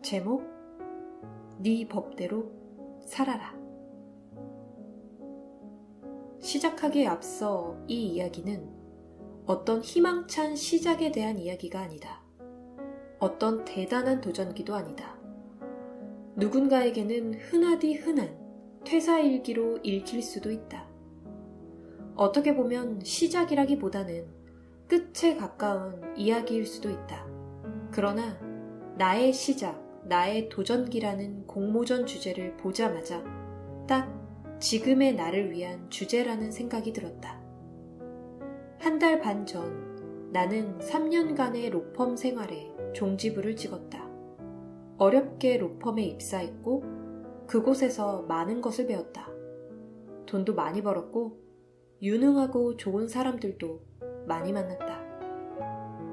제목, 네 법대로 살아라. 시작하기에 앞서 이 이야기는 어떤 희망찬 시작에 대한 이야기가 아니다. 어떤 대단한 도전기도 아니다. 누군가에게는 흔하디 흔한 퇴사일기로 읽힐 수도 있다. 어떻게 보면 시작이라기보다는 끝에 가까운 이야기일 수도 있다. 그러나 나의 시작, 나의 도전기라는 공모전 주제를 보자마자 딱 지금의 나를 위한 주제라는 생각이 들었다. 한 달 반 전 나는 3년간의 로펌 생활에 종지부를 찍었다. 어렵게 로펌에 입사했고 그곳에서 많은 것을 배웠다. 돈도 많이 벌었고 유능하고 좋은 사람들도 많이 만났다.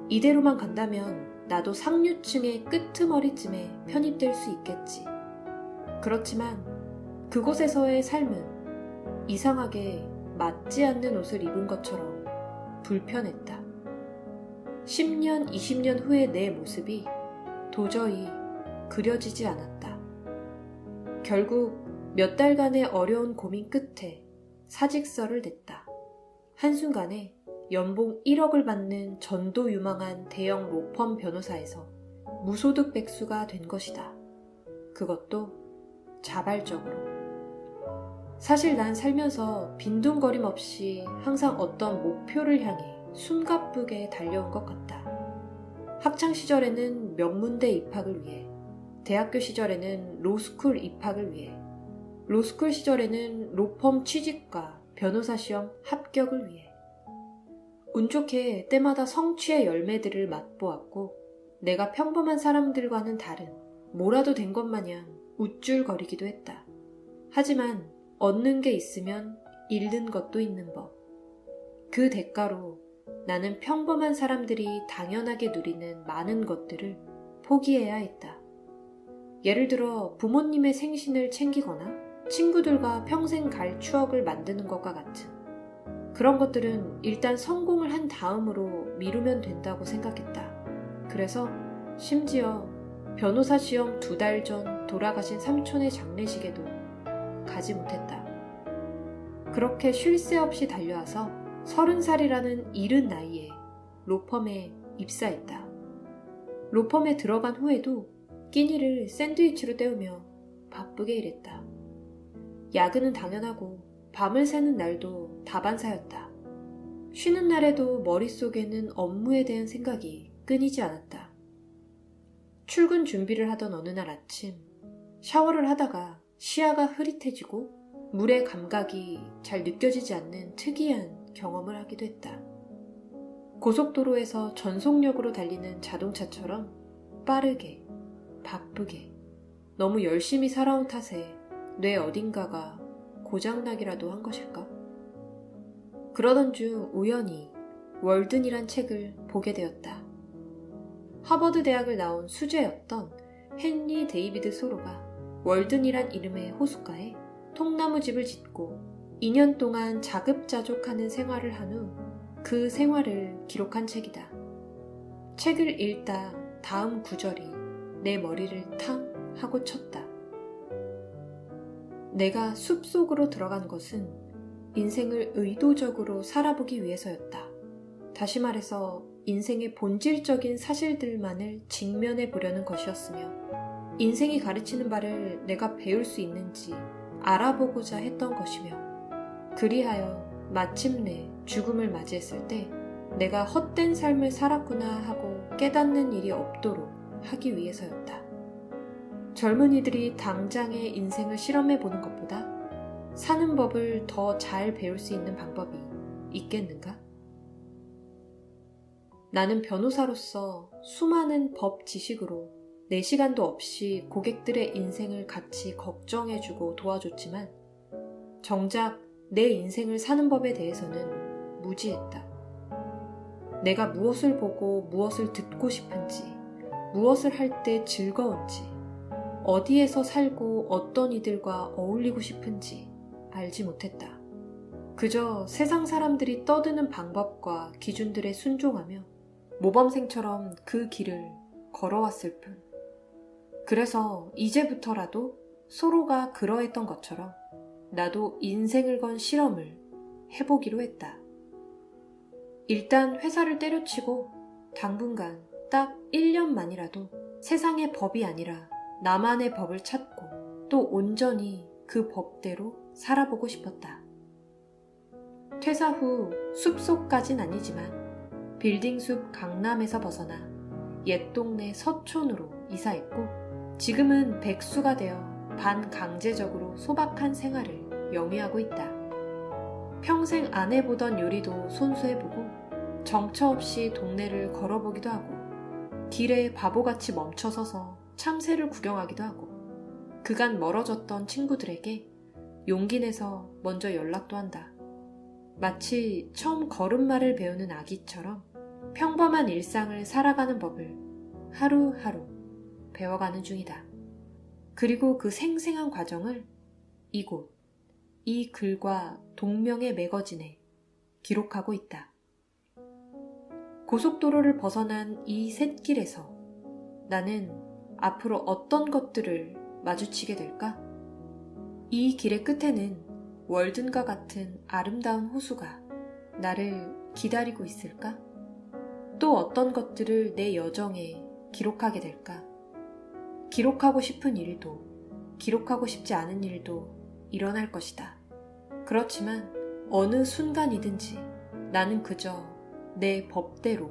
이대로만 간다면 나도 상류층의 끄트머리쯤에 편입될 수 있겠지. 그렇지만 그곳에서의 삶은 이상하게 맞지 않는 옷을 입은 것처럼 불편했다. 10년, 20년 후의 내 모습이 도저히 그려지지 않았다. 결국 몇 달간의 어려운 고민 끝에 사직서를 냈다. 한순간에 연봉 1억을 받는 전도 유망한 대형 로펌 변호사에서 무소득 백수가 된 것이다. 그것도 자발적으로. 사실 난 살면서 빈둥거림 없이 항상 어떤 목표를 향해 숨가쁘게 달려온 것 같다. 학창시절에는 명문대 입학을 위해, 대학교 시절에는 로스쿨 입학을 위해, 로스쿨 시절에는 로펌 취직과 변호사 시험 합격을 위해. 운 좋게 때마다 성취의 열매들을 맛보았고 내가 평범한 사람들과는 다른 뭐라도 된 것 마냥 우쭐거리기도 했다. 하지만 얻는 게 있으면 잃는 것도 있는 법. 그 대가로 나는 평범한 사람들이 당연하게 누리는 많은 것들을 포기해야 했다. 예를 들어 부모님의 생신을 챙기거나 친구들과 평생 갈 추억을 만드는 것과 같은 그런 것들은 일단 성공을 한 다음으로 미루면 된다고 생각했다. 그래서 심지어 변호사 시험 2달 전 돌아가신 삼촌의 장례식에도 가지 못했다. 그렇게 쉴 새 없이 달려와서 30살이라는 이른 나이에 로펌에 입사했다. 로펌에 들어간 후에도 끼니를 샌드위치로 때우며 바쁘게 일했다. 야근은 당연하고 밤을 새는 날도 다반사였다. 쉬는 날에도 머릿속에는 업무에 대한 생각이 끊이지 않았다. 출근 준비를 하던 어느 날 아침, 샤워를 하다가 시야가 흐릿해지고 물의 감각이 잘 느껴지지 않는 특이한 경험을 하기도 했다. 고속도로에서 전속력으로 달리는 자동차처럼 빠르게, 바쁘게, 너무 열심히 살아온 탓에 뇌 어딘가가 고장나기라도 한 것일까? 그러던 중 우연히 월든이란 책을 보게 되었다. 하버드 대학을 나온 수재였던 헨리 데이비드 소로가 월든이란 이름의 호숫가에 통나무집을 짓고 2년 동안 자급자족하는 생활을 한 후 그 생활을 기록한 책이다. 책을 읽다 다음 구절이 내 머리를 탕 하고 쳤다. 내가 숲속으로 들어간 것은 인생을 의도적으로 살아보기 위해서였다. 다시 말해서 인생의 본질적인 사실들만을 직면해 보려는 것이었으며 인생이 가르치는 바를 내가 배울 수 있는지 알아보고자 했던 것이며 그리하여 마침내 죽음을 맞이했을 때 내가 헛된 삶을 살았구나 하고 깨닫는 일이 없도록 하기 위해서였다. 젊은이들이 당장의 인생을 실험해보는 것보다 사는 법을 더 잘 배울 수 있는 방법이 있겠는가? 나는 변호사로서 수많은 법 지식으로 내 시간도 없이 고객들의 인생을 같이 걱정해주고 도와줬지만 정작 내 인생을 사는 법에 대해서는 무지했다. 내가 무엇을 보고 무엇을 듣고 싶은지, 무엇을 할 때 즐거운지, 어디에서 살고 어떤 이들과 어울리고 싶은지 알지 못했다. 그저 세상 사람들이 떠드는 방법과 기준들에 순종하며 모범생처럼 그 길을 걸어왔을 뿐. 그래서 이제부터라도 서로가 그러했던 것처럼 나도 인생을 건 실험을 해보기로 했다. 일단 회사를 때려치고 당분간 딱 1년만이라도 세상의 법이 아니라 나만의 법을 찾고 또 온전히 그 법대로 살아보고 싶었다. 퇴사 후 숲속까진 아니지만 빌딩 숲 강남에서 벗어나 옛 동네 서촌으로 이사했고 지금은 백수가 되어 반강제적으로 소박한 생활을 영위하고 있다. 평생 안 해보던 요리도 손수해보고 정처 없이 동네를 걸어보기도 하고 길에 바보같이 멈춰서서 참새를 구경하기도 하고 그간 멀어졌던 친구들에게 용기 내서 먼저 연락도 한다. 마치 처음 걸음마를 배우는 아기처럼 평범한 일상을 살아가는 법을 하루하루 배워가는 중이다. 그리고 그 생생한 과정을 이곳, 이 글과 동명의 매거진에 기록하고 있다. 고속도로를 벗어난 이 샛길에서 나는 앞으로 어떤 것들을 마주치게 될까? 이 길의 끝에는 월든과 같은 아름다운 호수가 나를 기다리고 있을까? 또 어떤 것들을 내 여정에 기록하게 될까? 기록하고 싶은 일도, 기록하고 싶지 않은 일도 일어날 것이다. 그렇지만 어느 순간이든지 나는 그저 내 법대로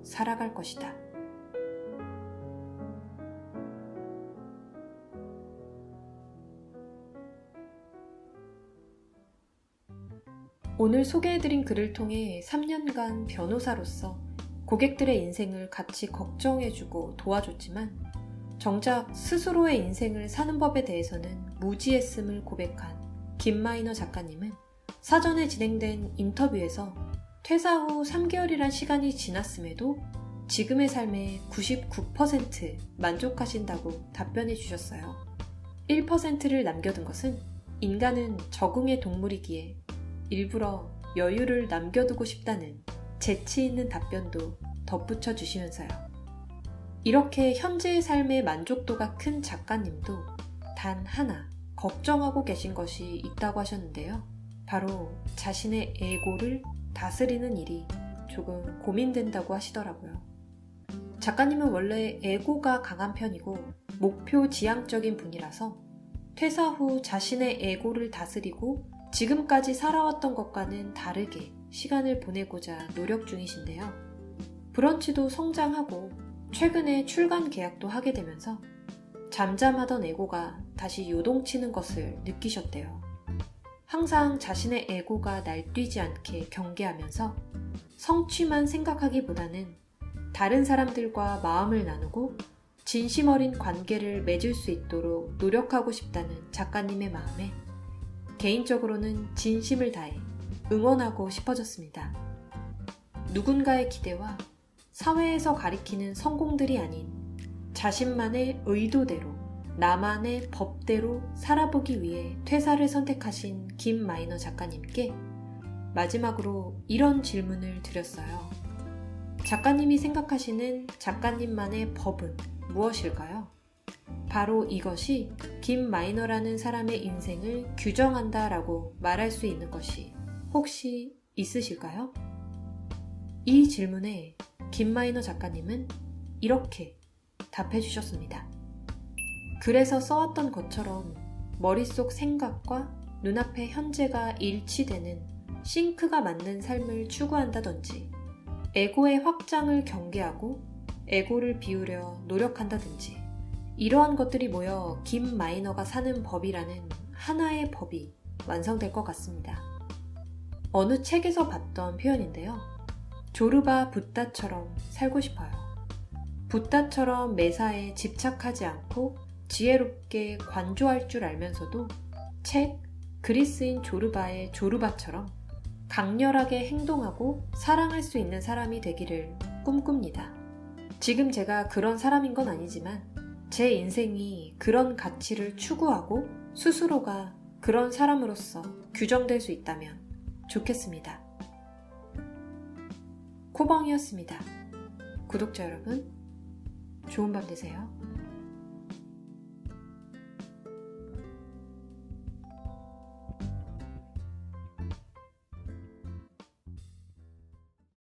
살아갈 것이다. 오늘 소개해드린 글을 통해 3년간 변호사로서 고객들의 인생을 같이 걱정해주고 도와줬지만 정작 스스로의 인생을 사는 법에 대해서는 무지했음을 고백한 김마이너 작가님은 사전에 진행된 인터뷰에서 퇴사 후 3개월이란 시간이 지났음에도 지금의 삶에 99% 만족하신다고 답변해 주셨어요. 1%를 남겨둔 것은 인간은 적응의 동물이기에 일부러 여유를 남겨두고 싶다는 재치 있는 답변도 덧붙여 주시면서요. 이렇게 현재의 삶의 만족도가 큰 작가님도 단 하나 걱정하고 계신 것이 있다고 하셨는데요. 바로 자신의 에고를 다스리는 일이 조금 고민된다고 하시더라고요. 작가님은 원래 에고가 강한 편이고 목표 지향적인 분이라서 퇴사 후 자신의 에고를 다스리고 지금까지 살아왔던 것과는 다르게 시간을 보내고자 노력 중이신데요. 브런치도 성장하고 최근에 출간 계약도 하게 되면서 잠잠하던 에고가 다시 요동치는 것을 느끼셨대요. 항상 자신의 에고가 날뛰지 않게 경계하면서 성취만 생각하기보다는 다른 사람들과 마음을 나누고 진심 어린 관계를 맺을 수 있도록 노력하고 싶다는 작가님의 마음에 개인적으로는 진심을 다해 응원하고 싶어졌습니다. 누군가의 기대와 사회에서 가리키는 성공들이 아닌 자신만의 의도대로 나만의 법대로 살아보기 위해 퇴사를 선택하신 김마이너 작가님께 마지막으로 이런 질문을 드렸어요. 작가님이 생각하시는 작가님만의 법은 무엇일까요? 바로 이것이 김마이너라는 사람의 인생을 규정한다라고 말할 수 있는 것이 혹시 있으실까요? 이 질문에 김마이너 작가님은 이렇게 답해 주셨습니다. 글에서 써왔던 것처럼 머릿속 생각과 눈앞의 현재가 일치되는 싱크가 맞는 삶을 추구한다든지 에고의 확장을 경계하고 에고를 비우려 노력한다든지 이러한 것들이 모여 김마이너가 사는 법이라는 하나의 법이 완성될 것 같습니다. 어느 책에서 봤던 표현인데요. 조르바 붓다처럼 살고 싶어요. 붓다처럼 매사에 집착하지 않고 지혜롭게 관조할 줄 알면서도 책 그리스인 조르바의 조르바처럼 강렬하게 행동하고 사랑할 수 있는 사람이 되기를 꿈꿉니다. 지금 제가 그런 사람인 건 아니지만 제 인생이 그런 가치를 추구하고 스스로가 그런 사람으로서 규정될 수 있다면 좋겠습니다. 코벙이었습니다. 구독자 여러분, 좋은 밤 되세요.